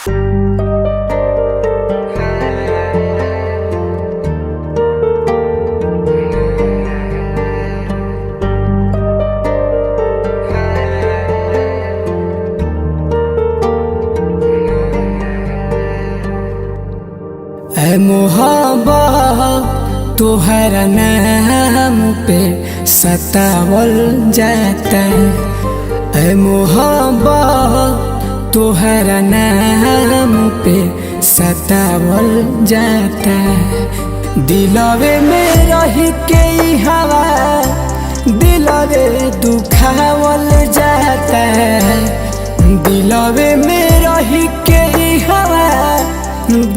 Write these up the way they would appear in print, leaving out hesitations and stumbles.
ऐ मोहब्बत तोहरा नाम पे सतावल जाता है। ऐ मोहब्बत तोहरा नाम पे सतावल जाता है। दिलवे में रह के हवा दिलवे दुखावल जाता है। दिलवे में रह के हवा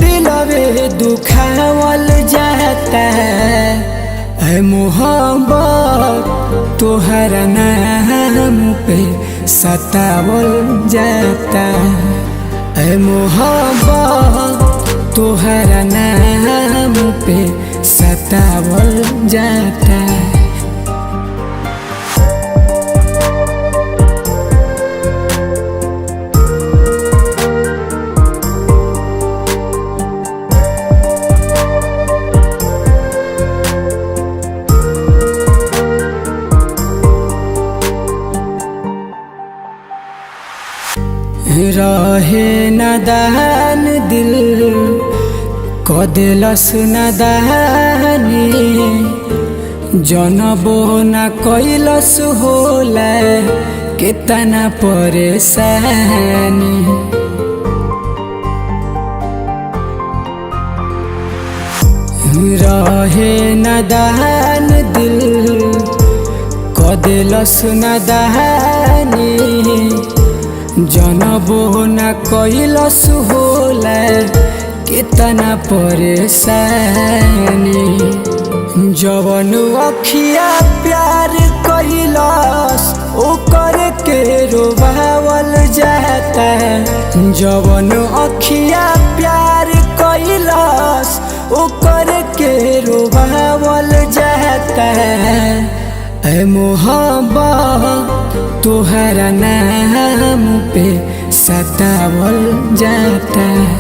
दिलवे दुखावल जाता है। ऐ मोहब्बत तोहरा नाम पे सतावल जाता है। ऐ मोहब्बत तोहरा नाम पे सतावल जाता है। रहे नादान दिल कदेलस नादानी जनबो न कैलस होला केतना परेशानी। रहे नादान दिल कदेलस नादानी जनबो न कैलस होला केतना परेशानी। जवन अखिया प्यार कैलस ओकर के रोवावल जाता है। जवन अखिया प्यार कैलस ओकर के रोवावल जाता है। ऐ मोहब्बत तोहरा नाम पे सतावल जाता है।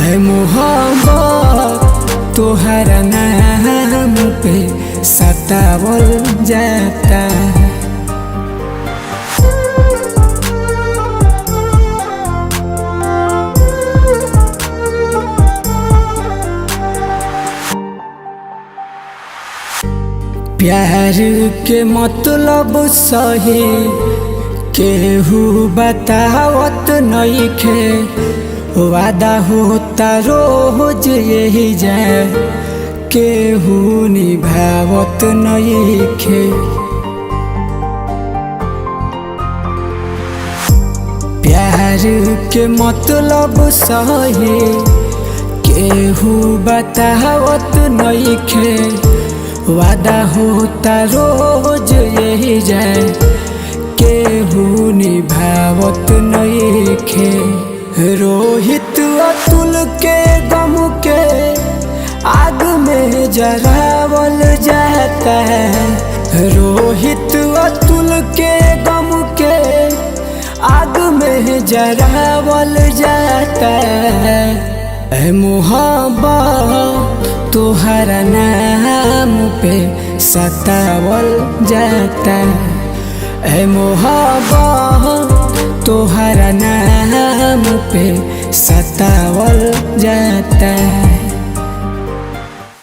ऐ मोहब्बत तोहरा नाम पे सतावल जाता है। प्यार के मतलब सही केहू बतावत नइखे। वादा होता रोज यही जाए केहू निभावत नइखे। प्यार के मतलब सही केहू बतावत नइखे। वादा होता रोज यही जाए केहू निभावत नइखे। रोहित अतुल के गम के आग में जरावल जाता है। रोहित अतुल के गम के आग में जरावल जाता है। ऐ मोहब्बत तोहरा नाम पे सतावल जाता है। ऐ मोहब्बत तोहरा नाम पे सतावल जाता है।